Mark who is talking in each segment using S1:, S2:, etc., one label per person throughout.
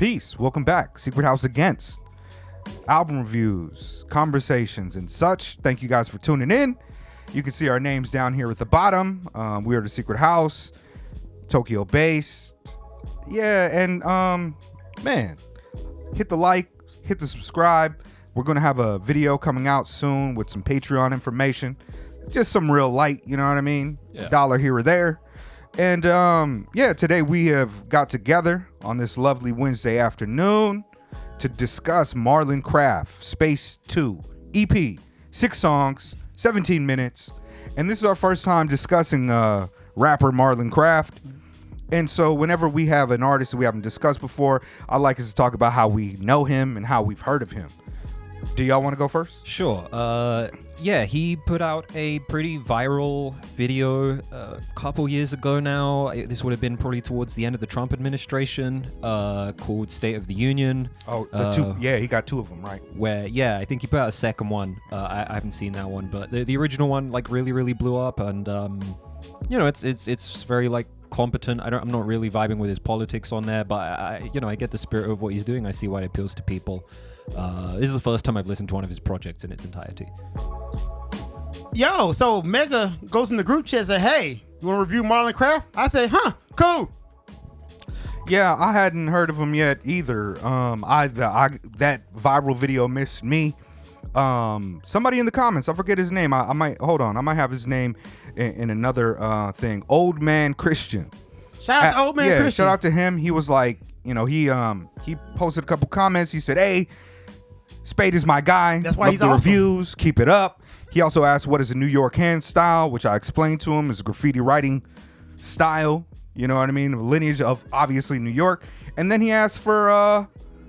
S1: Peace. Welcome back. Secret House Against. Album reviews, conversations, and such. Thank you guys for tuning in. You can see our names down here at the bottom. We are the Secret House, Tokyo based. Yeah, and man, hit the like, hit the subscribe. We're going to have a video coming out soon with some Patreon information. Just some real light, you know what I mean?
S2: Yeah.
S1: $1 here or there. And yeah, today we have got together on this lovely Wednesday afternoon to discuss Marlon Craft Space 2 EP, 6 songs, 17 minutes. And this is our first time discussing rapper Marlon Craft. And so whenever we have an artist that we haven't discussed before, I like us to talk about how we know him and how we've heard of him. Do y'all want to go first?
S2: Sure. Yeah, he put out a pretty viral video a couple years ago now. This would have been probably towards the end of the Trump administration, called State of the Union.
S1: Oh, yeah, he got 2 of them, right?
S2: Where, yeah, I think he put out a second one. I haven't seen that one, but the original one like really blew up, and you know, it's very like competent. I'm not really vibing with his politics on there, but I get the spirit of what he's doing. I see why it appeals to people. This is the first time I've listened to one of his projects in its entirety.
S3: Yo, so Mega goes in the group chat and say, hey, you want to review Marlon Craft? I say, huh, cool.
S1: Yeah, I hadn't heard of him yet either. That viral video missed me. Somebody in the comments, I forget his name. I might have his name in another thing. OLDMANCHRISTIAN.
S3: Shout out to Old Man Christian.
S1: Yeah, shout out to him. He was like, he posted a couple comments. He said, hey, Spade is my guy.
S3: That's why
S1: Love
S3: he's
S1: the
S3: awesome.
S1: Reviews. Keep it up. He also asked, what is a New York hand style, which I explained to him is a graffiti writing style. You know what I mean? A lineage of obviously New York. And then he asked for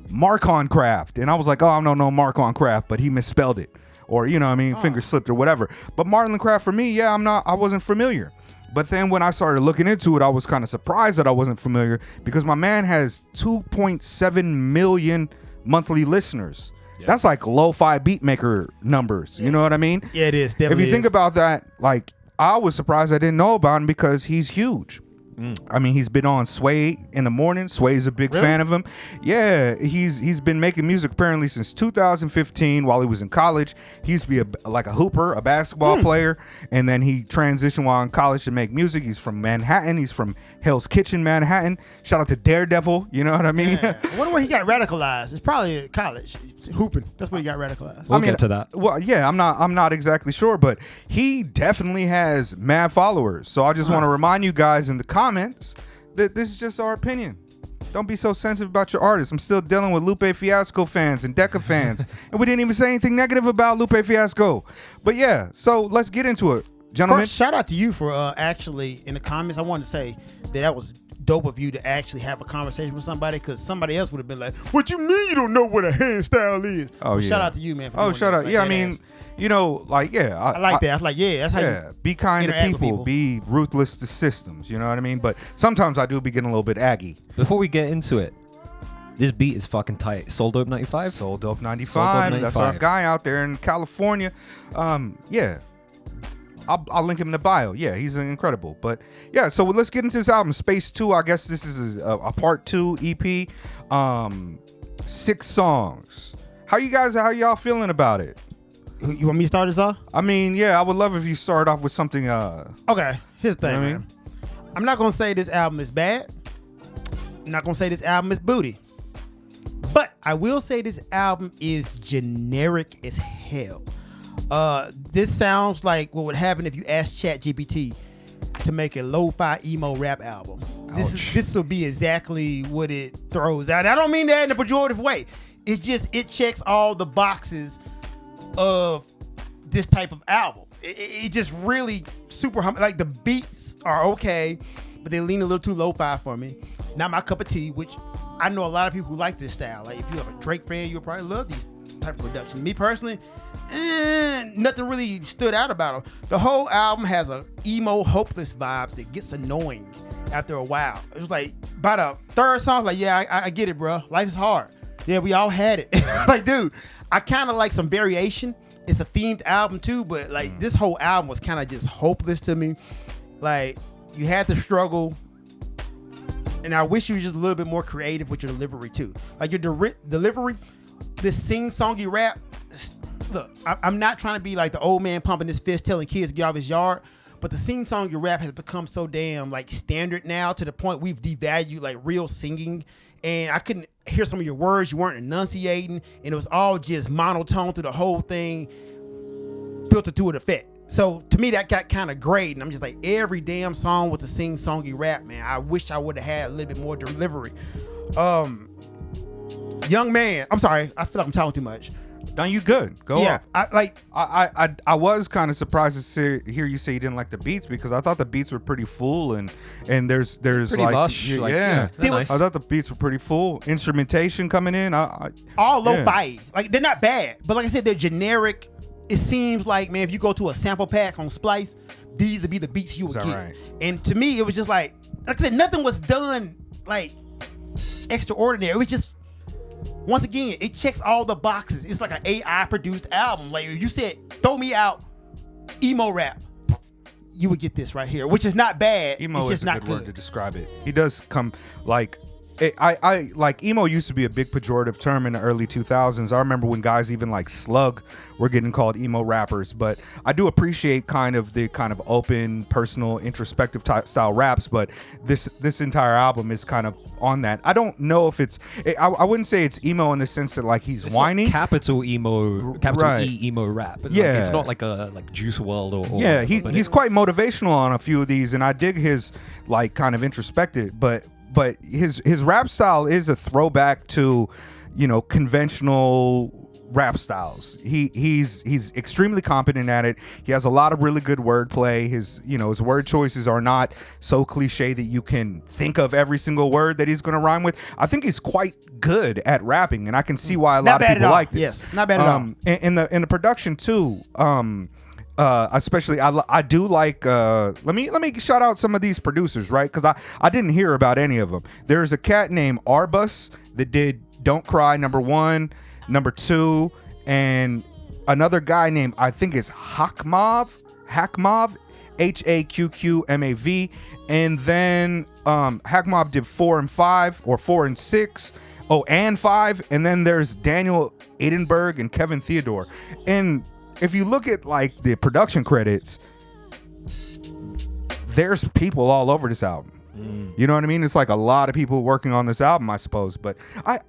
S1: Marlon Craft. And I was like, oh, I don't know Marlon Craft, but he misspelled it. Or, finger slipped or whatever. But Marlon Craft for me, yeah, I wasn't familiar. But then when I started looking into it, I was kind of surprised that I wasn't familiar because my man has 2.7 million monthly listeners. Yeah. That's like lo-fi beat maker numbers. Yeah. You know what I mean?
S3: Yeah, it is. Definitely
S1: if you think about that, like, I was surprised I didn't know about him because he's huge. I mean, he's been on Sway in the morning. Sway's a big fan of him. Yeah, he's been making music apparently since 2015 while he was in college. He used to be like a hooper, a basketball player, and then he transitioned while in college to make music. He's from Manhattan. He's from Hell's Kitchen, Manhattan. Shout out to Daredevil. You know what I mean?
S3: Yeah. I wonder where he got radicalized. It's probably at college. Hooping. That's where he got radicalized.
S2: We'll get to that.
S1: Well, yeah, I'm not exactly sure, but he definitely has mad followers. So I just want to remind you guys in the comments that this is just our opinion. Don't be so sensitive about your artists. I'm still dealing with Lupe Fiasco fans and Decca fans, and we didn't even say anything negative about Lupe Fiasco. But yeah, so let's get into it, gentlemen.
S3: First, shout out to you for actually in the comments. I wanted to say that was dope of you to actually have a conversation with somebody, because somebody else would have been like, what you mean you don't know what a hand style is?
S1: Oh,
S3: so
S1: yeah.
S3: shout out to you, man.
S1: Oh, shout out.
S3: like
S1: yeah, I
S3: that
S1: mean,
S3: ass.
S1: I
S3: I like that. I was like, yeah, that's how you
S1: be kind to
S3: interact with
S1: people, be ruthless to systems, you know what I mean? But sometimes I do be getting a little bit aggy.
S2: Before we get into it, this beat is fucking tight. Soul Dope 95?
S1: Soul Dope 95. That's our guy out there in California. Yeah. I'll link him in the bio. Yeah, he's incredible. But yeah, so let's get into this album, Space 2. I guess this is a part 2 EP. 6 songs. How y'all feeling about it?
S3: You want me to start this off?
S1: I mean, yeah, I would love if you start off with something.
S3: Okay, here's the thing,
S1: you know what I
S3: man. I'm not gonna say this album is bad. I'm not gonna say this album is booty. But I will say this album is generic as hell. This sounds like what would happen if you asked ChatGPT to make a lo-fi emo rap album. This will be exactly what it throws out. I don't mean that in a pejorative way. It's just, it checks all the boxes of this type of album. It just really super like the beats are okay, but they lean a little too lo-fi for me. Not my cup of tea, which I know a lot of people who like this style. Like if you're a Drake fan, you'll probably love these type of productions. Me personally, nothing really stood out about them. The whole album has a emo, hopeless vibes that gets annoying after a while. It was like by the third song, like, yeah, I get it, bro. Life is hard. Yeah, we all had it. Like, dude, I kind of like some variation. It's a themed album too, but like this whole album was kind of just hopeless to me. Like you had to struggle and I wish you were just a little bit more creative with your delivery too. Like your delivery, this sing-songy rap. Look, I'm not trying to be like the old man pumping his fist telling kids to get off his yard, but the sing-songy rap has become so damn like standard now to the point we've devalued like real singing. And I couldn't hear some of your words. You weren't enunciating, and it was all just monotone through the whole thing, filtered to an effect. So to me, that got kind of great, and I'm just like, every damn song with the sing-songy rap, man. I wish I would have had a little bit more delivery. Young man, I'm sorry, I feel like I'm talking too much.
S1: No, you good. Go on. I was kind of surprised to hear you say you didn't like the beats, because I thought the beats were pretty full and there's
S2: Pretty
S1: like
S2: lush.
S1: yeah.
S2: They're nice.
S1: I thought the beats were pretty full. Instrumentation coming in.
S3: All lo-fi. Like, they're not bad, but like I said, they're generic. It seems like, man, if you go to a sample pack on Splice, these would be the beats you would get.
S1: Right?
S3: And to me, it was just like I said, nothing was done like extraordinary. It was just, once again, it checks all the boxes. It's like an AI produced album. Like if you said, throw me out emo rap, you would get this right here, which is not bad.
S1: Emo
S3: it's just
S1: is a
S3: not
S1: good word to describe it. He does come like. I like emo used to be a big pejorative term in the early 2000s. I remember when guys even like Slug were getting called emo rappers, but I do appreciate kind of the kind of open, personal, introspective style raps, but this entire album is kind of on that. I don't know if I wouldn't say it's emo in the sense that like he's whiny.
S2: Capital emo, capital
S1: Right.
S2: E emo rap. But
S1: Yeah.
S2: like, it's not like a Juice WRLD or
S1: Yeah,
S2: but
S1: he's quite motivational on a few of these, and I dig his like kind of introspective, but his rap style is a throwback to, you know, conventional rap styles. He's extremely competent at it. He has a lot of really good wordplay. His word choices are not so cliche that you can think of every single word that he's going to rhyme with. I think he's quite good at rapping, and I can see why a lot of people like this.
S3: Yes, not bad at all.
S1: In the production too. Especially I do like let me shout out some of these producers, right? Because I didn't hear about any of them. There's a cat named Arbus that did Don't Cry #1, #2, and another guy named, I think it's Hackmav, HAQQMAV, and then Hackmav did 4 and 5 or 4 and 6. Oh, and 5, and then there's Daniel Aidenberg and Kevin Theodore. And if you look at like the production credits, there's people all over this album. You know what I mean? It's like a lot of people working on this album, I suppose. But
S3: are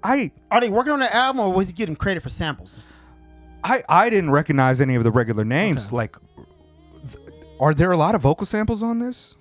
S3: they working on the album, or was he getting credit for samples?
S1: I didn't recognize any of the regular names. Okay. Like, are there a lot of vocal samples on this?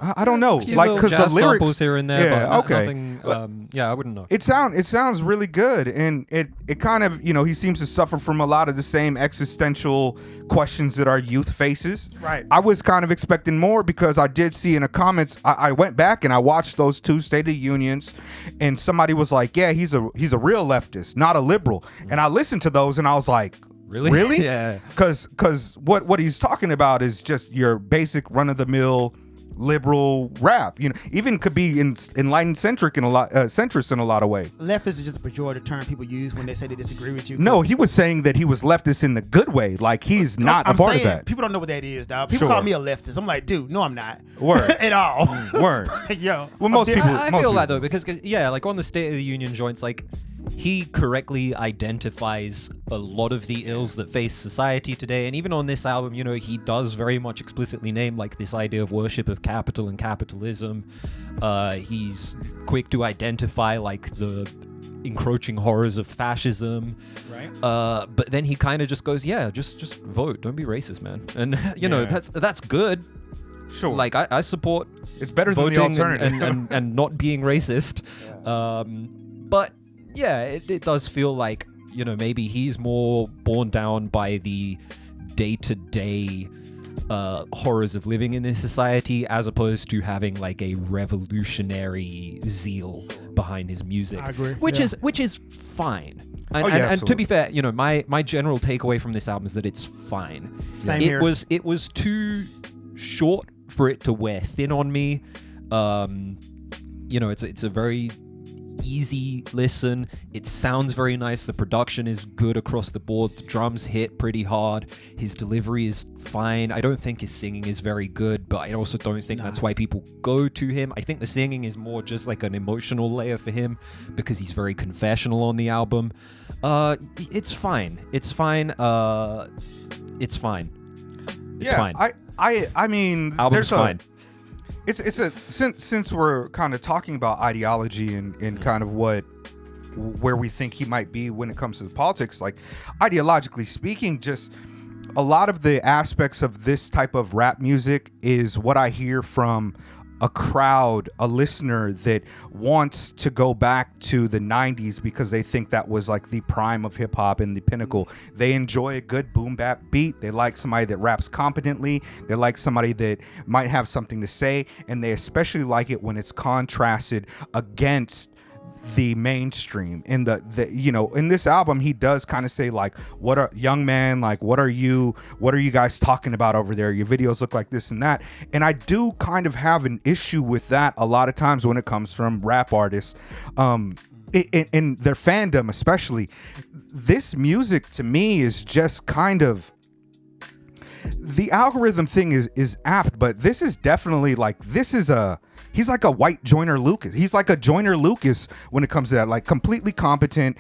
S1: I don't know, like, because the lyrics
S2: samples here and there.
S1: Yeah,
S2: but
S1: okay.
S2: Nothing, yeah, I wouldn't know.
S1: It sounds really good, and it kind of, you know, he seems to suffer from a lot of the same existential questions that our youth faces.
S3: Right.
S1: I was kind of expecting more, because I did see in the comments. I went back and I watched those 2 State of the Unions, and somebody was like, "Yeah, he's a real leftist, not a liberal." And I listened to those, and I was like, Really?
S2: Yeah.
S1: Because what he's talking about is just your basic run of the mill liberal rap, you know, even could be enlightened centric in a lot, centrist in a lot of ways.
S3: Leftist is just a pejorative term people use when they say they disagree with you.
S1: No, he was saying that he was leftist in the good way, like he's not a part of that.
S3: People don't know what that is, dog. People call me a leftist. I'm like, dude, no, I'm not.
S1: Word.
S3: At all.
S1: Word.
S3: Yo.
S1: Well, most people.
S2: I feel that though, because yeah, like on the State of the Union joints, like he correctly identifies a lot of the ills that face society today, and even on this album, you know, he does very much explicitly name like this idea of worship of capital and capitalism. He's quick to identify like the encroaching horrors of fascism,
S3: right?
S2: But then he kind of just goes, yeah, just vote, don't be racist, man. And you know, that's good.
S1: Sure.
S2: Like I support
S1: it's better than the alternative
S2: and not being racist. Yeah. But yeah, it does feel like, you know, maybe he's more borne down by the day-to-day horrors of living in this society, as opposed to having like a revolutionary zeal behind his music.
S3: I agree.
S2: Which is fine. And to be fair, you know, my general takeaway from this album is that it's fine.
S3: Same here.
S2: It was too short for it to wear thin on me. You know, it's a very easy listen. It sounds very nice. The production is good across the board. The drums hit pretty hard. His delivery is fine. I don't think his singing is very good, but I also don't think that's why people go to him. I think the singing is more just like an emotional layer for him because he's very confessional on the album. It's fine. It's fine. It's fine. It's fine.
S1: I mean,
S2: Album's fine.
S1: It's a since we're kind of talking about ideology and kind of where we think he might be when it comes to the politics, like ideologically speaking, just a lot of the aspects of this type of rap music is what I hear from a crowd, a listener that wants to go back to the 90s because they think that was like the prime of hip hop and the pinnacle. They enjoy a good boom bap beat. They like somebody that raps competently. They like somebody that might have something to say, and they especially like it when it's contrasted against the mainstream. In the you know, in this album he does kind of say like, what are young man, like what are you guys talking about over there? Your videos look like this and that. And I do kind of have an issue with that a lot of times when it comes from rap artists, in their fandom especially. This music to me is just kind of, the algorithm thing is apt, but this is definitely like, he's like a white Joyner Lucas. He's like a Joyner Lucas when it comes to that, like completely competent.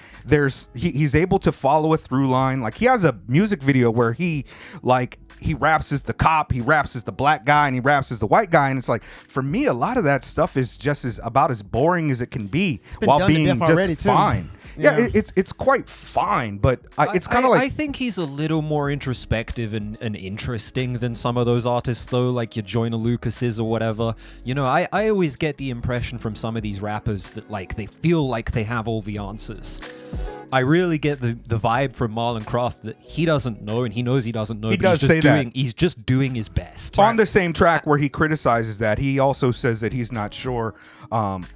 S1: He's able to follow a through line. Like he has a music video where he raps as the cop, he raps as the black guy, and he raps as the white guy. And it's like, for me, a lot of that stuff is just about as boring as it can be while being just fine. Yeah, it's quite fine, but it's kind of like...
S2: I think he's a little more introspective and interesting than some of those artists, though, like your Joyner Lucases or whatever. You know, I always get the impression from some of these rappers that, like, they feel like they have all the answers. I really get the vibe from Marlon Craft that he doesn't know, and he knows he doesn't know.
S1: He does say that.
S2: He's just doing his best.
S1: On the same track where he criticizes that, he also says that he's not sure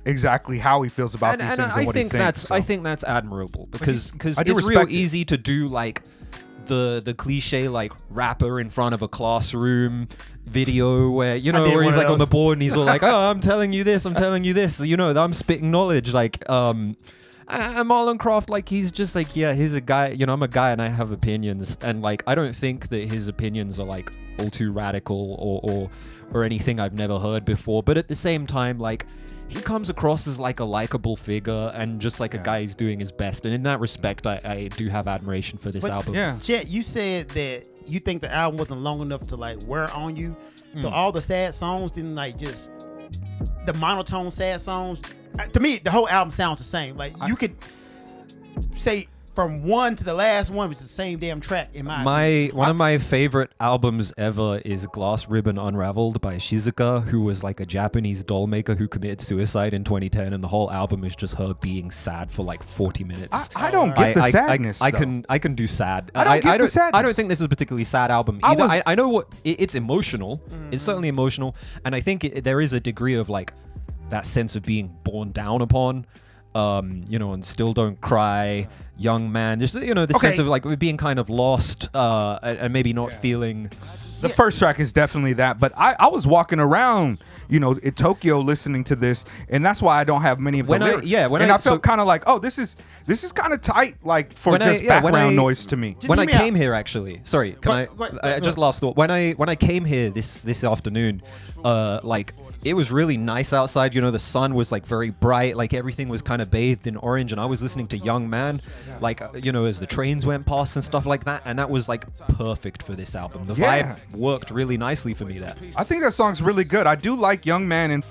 S1: exactly how he feels about these things and what he thinks.
S2: I think that's admirable because
S1: I do
S2: it's real
S1: respect it.
S2: easy to do like the cliche like rapper in front of a classroom video where, you know, where he's like on the board and he's all like, oh, I'm telling you this, you know, I'm spitting knowledge, like and Marlon Craft, like, he's just like, yeah, he's a guy, you know, I'm a guy and I have opinions, and like I don't think that his opinions are like all too radical or anything I've never heard before, but at the same time, like, he comes across as like a likable figure and just like a guy who's doing his best, and in that respect I do have admiration for this album.
S3: Chet, you said that you think the album wasn't long enough to like wear on you, so all the sad songs didn't, like, just the monotone sad songs. To me, the whole album sounds the same. Like, you could say from one to the last one was the same damn track in my opinion.
S2: One of my favorite albums ever is Glass Ribbon Unraveled by Shizuka, who was like a Japanese doll maker who committed suicide in 2010, and the whole album is just her being sad for like 40 minutes.
S1: I don't get the sadness.
S2: I can do sad.
S1: I don't get the sadness.
S2: I don't think this is a particularly sad album either. I know what it's emotional. It's certainly emotional, and I think there is a degree of like that sense of being borne down upon, you know, and Still Don't Cry, Young Man, just, you know, the sense of like being kind of lost and maybe not feeling.
S1: The first track is definitely that, but I was walking around, you know, in Tokyo listening to this, and that's why I don't have many of the lyrics. I felt kind of like, oh, this is kind of tight, like, for background noise to me.
S2: When I came here, actually, sorry, just last thought. When I came here this afternoon, like, it was really nice outside. You know, the sun was like very bright, like everything was kind of bathed in orange, and I was listening to Young Man, like, you know, as the trains went past and stuff like that, and that was like perfect for this album. The vibe worked really nicely for me there.
S1: I think that song's really good. I do like Young Man and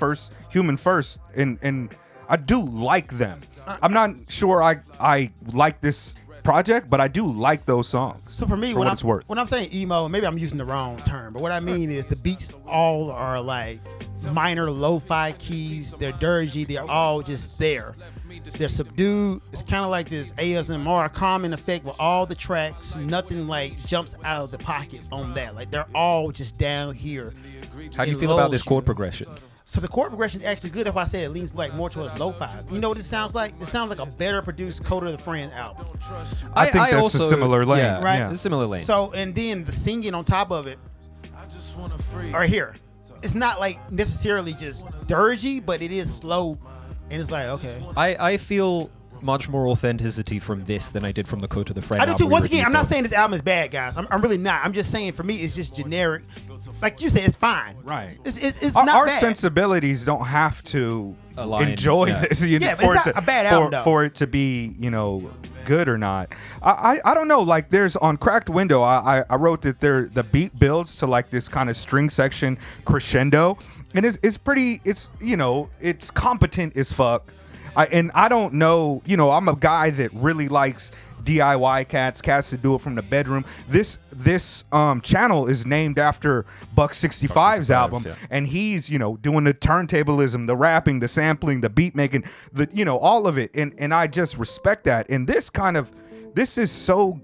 S1: Human First, and I do like them. I'm not sure I like this project, but I do like those songs.
S3: So for me, when I'm saying emo, maybe I'm using the wrong term, but what I mean is the beats all are like minor lo-fi keys. They're dirgy. They're all just there. They're subdued. It's kind of like this ASMR calming effect with all the tracks. Nothing like jumps out of the pocket on that. Like, they're all just down here.
S2: How do you feel about this chord progression?
S3: So the chord progression is actually good. That's why I say it leans like more towards lo-fi. You know what this sounds like? This sounds like a better produced Coda the Friend album.
S1: I think that's a similar lane.
S2: Yeah,
S3: right?
S2: Yeah. A similar lane.
S3: So, and then the singing on top of it, right here, it's not like necessarily just dirgy, but it is slow and it's like, okay.
S2: I feel much more authenticity from this than I did from the Code to the Friend.
S3: I do too.
S2: album we
S3: Once again,
S2: reviewed,
S3: I'm not
S2: though.
S3: saying this album is bad, guys. I'm really not. I'm just saying for me, it's just generic. Like you said, it's fine.
S1: Right.
S3: It's
S1: our,
S3: not
S1: our
S3: bad.
S1: sensibilities don't have to
S2: Align,
S1: enjoy
S2: yeah.
S1: this.
S3: Yeah, but it's not a bad album, though.
S1: For it to be, good or not. I don't know. Like, there's on Cracked Window, I wrote that the beat builds to like this kind of string section crescendo, and it's pretty. It's it's competent as fuck. I don't know. I'm a guy that really likes DIY cats that do it from the bedroom. This channel is named after Buck 65's album,
S2: yeah.
S1: and he's doing the turntablism, the rapping, the sampling, the beat making, the all of it, and I just respect that. And this is so.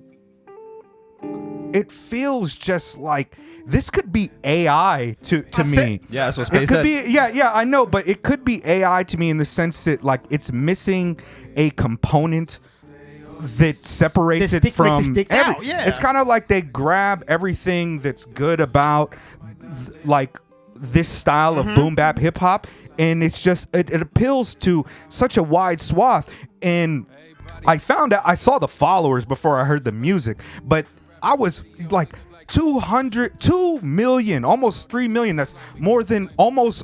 S1: It feels just like this could be AI to me.
S2: Yeah, that's what
S1: It
S2: Space
S1: could
S2: said.
S1: be, yeah, I know, but it could be AI to me in the sense that like it's missing a component that separates
S3: That
S1: it
S3: makes
S1: from
S3: it sticks out, yeah.
S1: It's kind of like they grab everything that's good about like this style of boom bap hip hop, and it's just it appeals to such a wide swath. And I found out, I saw the followers before I heard the music, but I was like 2 million, almost 3 million. That's more than almost,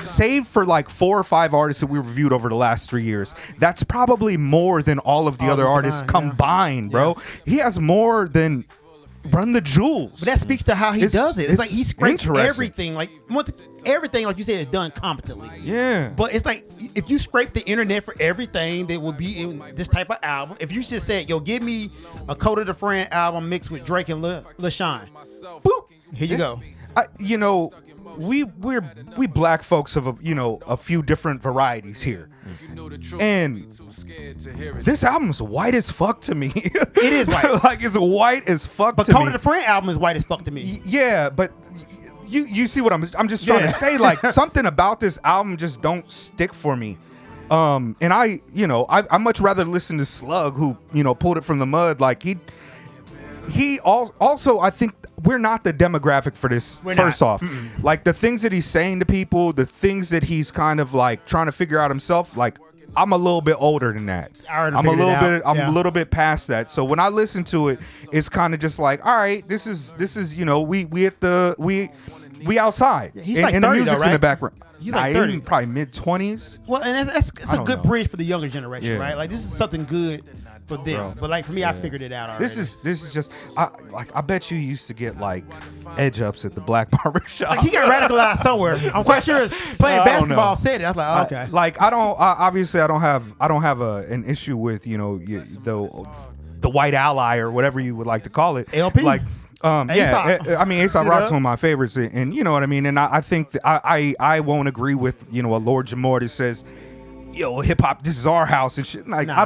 S1: save for like 4 or 5 artists that we reviewed over the last 3 years. That's probably more than all of the other artists combined, bro. He has more than Run the Jewels.
S3: But that speaks to how he does it. It's like he scrapes
S1: interesting.
S3: everything. Like everything, like you said, is done competently.
S1: Yeah.
S3: But it's like if you scrape the internet for everything that would be in this type of album, if you just said, "Yo, give me a Code of the Friend album mixed with Drake and LaShawn," boop, here you go.
S1: We black folks of a few different varieties here, and this album's white as fuck to me.
S3: It is white.
S1: Like it's white as fuck
S3: But
S1: to
S3: Code
S1: me.
S3: of the Friend album is white as fuck to me.
S1: Yeah, but you see what I'm just trying to say. Like something about this album just don't stick for me. And I much rather listen to Slug, who pulled it from the mud. Like he also, I think we're not the demographic for this. First off, like the things that he's saying to people, the things that he's kind of like trying to figure out himself. Like I'm a little bit older than that. I'm a little bit past that. So when I listen to it, it's kind of just like, all right, this is we outside.
S3: He's
S1: and,
S3: like
S1: and
S3: 30
S1: the music's
S3: though,
S1: in the
S3: right?
S1: background.
S3: He's like 30.
S1: Probably mid-20s.
S3: Well, and that's a
S1: don't
S3: good
S1: know.
S3: bridge for the younger generation,
S1: Yeah.
S3: right? Like this is something good for them.
S1: Bro.
S3: But like for me, I figured it out already.
S1: This is just I bet you used to get like edge ups at the black barber shop.
S3: like he got radicalized somewhere. I'm quite sure it's playing
S1: I don't
S3: basketball
S1: know.
S3: said it. I was like, okay.
S1: Obviously I don't have an issue with the white ally or whatever you would like to call it.
S3: LP?
S1: Like
S3: A$AP.
S1: I mean A$AP
S3: You
S1: Rock's
S3: know?
S1: one of my favorites, and you know what I mean. And I think that I won't agree with a Lord Jamar that says, yo, hip hop, this is our house and shit. Like
S3: Nah.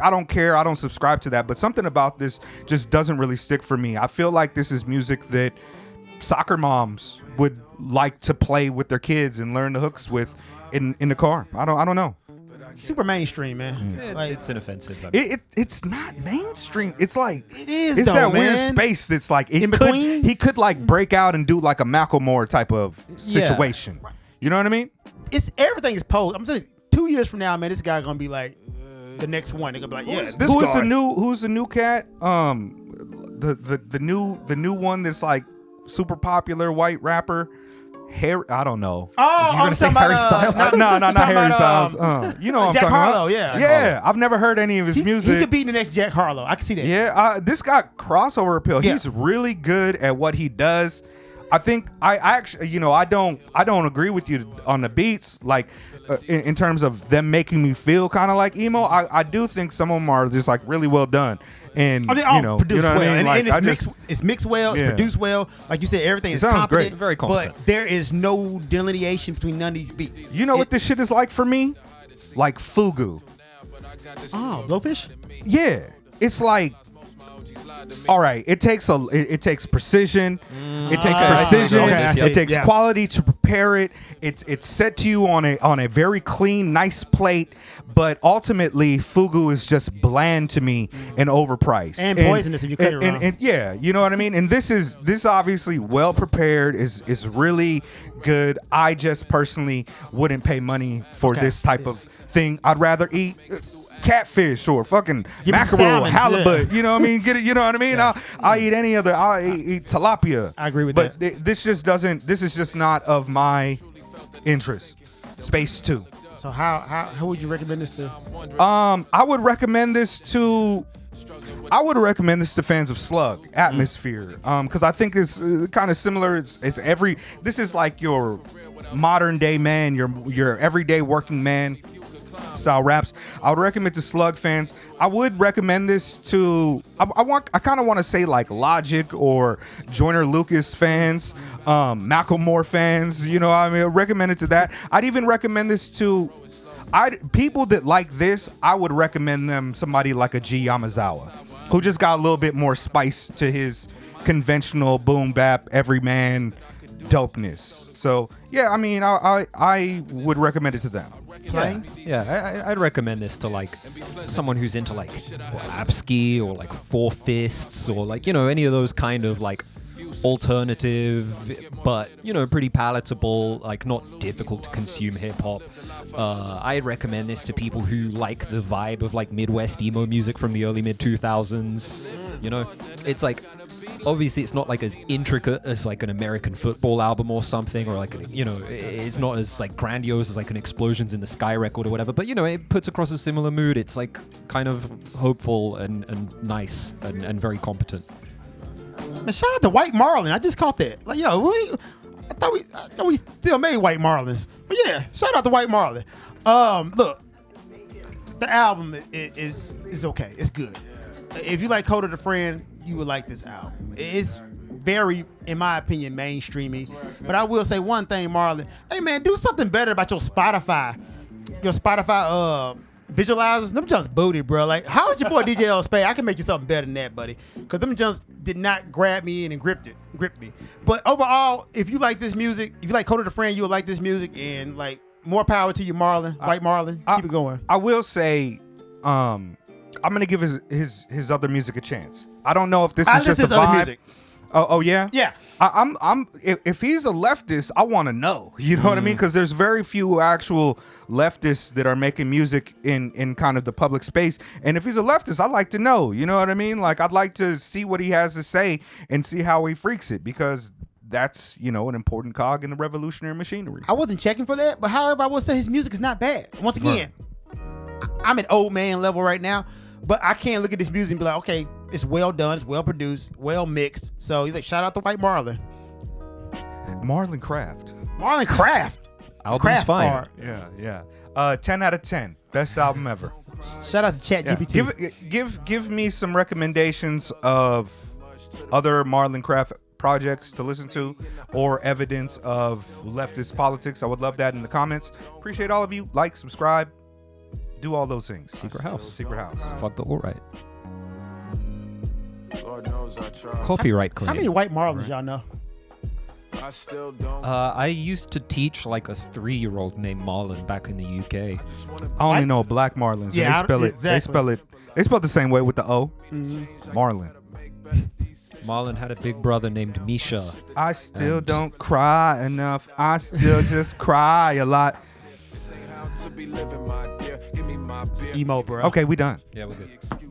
S1: I don't care. I don't subscribe to that. But something about this just doesn't really stick for me. I feel like this is music that soccer moms would like to play with their kids and learn the hooks with in the car. I don't know.
S3: Super mainstream, man.
S2: It's inoffensive. I mean.
S1: It's not mainstream. It's like
S3: It is,
S1: it's
S3: though,
S1: that weird
S3: man.
S1: space that's like
S3: In between?
S1: he could like break out and do like a Macklemore type of situation. You know what I mean?
S3: It's everything is posed. I'm saying 2 years from now, man, this guy gonna be like the next one. They're gonna be like, yeah,
S1: Who's the new cat? The new one that's like super popular white rapper. Harry, I don't know.
S3: Oh,
S2: You're gonna say Harry Styles?
S1: No, not Harry Styles. You know what I'm
S3: Jack
S1: talking
S3: Harlow,
S1: about.
S3: yeah.
S1: I've never heard any of his music.
S3: He could be the next Jack Harlow. I can see that.
S1: Yeah, this got crossover appeal.
S3: Yeah.
S1: He's really good at what he does. I think I actually, I don't agree with you on the beats, like in terms of them making me feel kind of like emo. I do think some of them are just like really well done, and
S3: produced well.
S1: what I mean? Like,
S3: And it's mixed well. It's
S1: Yeah.
S3: produced well. Like you said, everything is
S1: sounds
S3: competent.
S1: great.
S2: Very competent.
S3: But there is no delineation between none of these beats.
S1: You know what this shit is like for me? Like Fugu.
S3: Oh, Blowfish?
S1: Yeah, it's like. All right, it takes precision. It takes
S3: Okay,
S1: precision.
S3: okay, I see.
S1: It takes
S3: Yeah.
S1: quality to prepare prepare it. It's set to you on a very clean, nice plate. But ultimately, fugu is just bland to me and overpriced
S3: And poisonous if you cut it wrong.
S1: And yeah, you know what I mean. And this obviously well prepared is really good. I just personally wouldn't pay money for this type of thing. I'd rather eat catfish or fucking
S3: Give me some
S1: mackerel,
S3: salmon.
S1: halibut.
S3: Yeah.
S1: You know what I mean? Get it? You know what I mean? I'll eat any other. I'll eat tilapia.
S3: I agree with
S1: but
S3: that.
S1: This just doesn't. This is just not of my interest. Space 2.
S3: So how would you recommend this to?
S1: I would recommend this to fans of Slug Atmosphere, because I think it's kind of similar. This is like your modern day man, your everyday working man style raps. I would recommend to Slug fans. I would recommend this to I kind of want to say like Logic or Joyner Lucas fans, Macklemore fans. You know, I mean, I recommend it to that. I'd even recommend this to people that like this. I would recommend them somebody like a G Yamazawa, who just got a little bit more spice to his conventional boom bap everyman dopeness. So yeah, I mean, I would recommend it to them.
S3: Playing?
S2: Yeah, I'd recommend this to like someone who's into like Apsky or like Four Fists or like, you know, any of those kind of like alternative but, you know, pretty palatable, like not difficult to consume hip hop. I'd recommend this to people who like the vibe of like Midwest emo music from the early mid 2000s. You know, it's like, obviously it's not like as intricate as like an American football album or something, or like, you know, it's not as like grandiose as like an Explosions in the Sky record or whatever, but you know, it puts across a similar mood. It's like kind of hopeful and nice and very competent.
S3: Man, shout out to White Marlin. I just caught that. Like, yo, I thought we still made White Marlins. But yeah, shout out to White Marlin. Look, the album is okay. It's good. If you like Coda the Friend, you would like this album. It's very, in my opinion, mainstreamy. But I will say one thing, Marlon. Hey man, do something better about your Spotify. Your Spotify visualizers. Them junks booty, bro. Like, how is your boy DJ L Spade? I can make you something better than that, buddy. Because them junks did not grab me in and gripped me. But overall, if you like this music, if you like Coda the Friend, you will like this music. And like, more power to you, Marlon. White Marlon. Keep it going.
S1: I will say, I'm gonna give his other music a chance. I don't know if this is just a vibe. Music. Oh yeah.
S3: Yeah.
S1: If he's a leftist, I want to know. You know what I mean? Because there's very few actual leftists that are making music in kind of the public space. And if he's a leftist, I'd like to know. You know what I mean? Like, I'd like to see what he has to say and see how he freaks it, because that's, you know, an important cog in the revolutionary machinery.
S3: I wasn't checking for that, but however, I will say his music is not bad. Once again, I'm at old man level right now. But I can't look at this music and be like, okay, it's well done, it's well produced, well mixed. So he's like, shout out to White Marlon.
S1: Marlon Craft.
S3: Marlon Craft.
S2: Album's
S3: Craft
S2: fine.
S3: bar.
S1: Yeah. 10 out of 10. Best album ever.
S3: Shout out to ChatGPT.
S1: Give me some recommendations of other Marlon Craft projects to listen to, or evidence of leftist politics. I would love that in the comments. Appreciate all of you. Like, subscribe. Do all those things.
S2: Secret House. Fuck the alt-right. Copyright claim.
S3: How many White Marlins y'all know?
S4: I still don't.
S2: I used to teach like a 3-year-old named Marlon back in the UK.
S1: I only know black Marlins.
S3: Yeah,
S1: and they spell it.
S3: exactly.
S1: They spell it the same way with the O.
S3: Mm-hmm.
S1: Marlon.
S2: Marlon had a big brother named Misha.
S1: I still don't cry enough. I still just cry a lot.
S3: Emo, bro.
S1: Okay, we done.
S2: Yeah, we're good.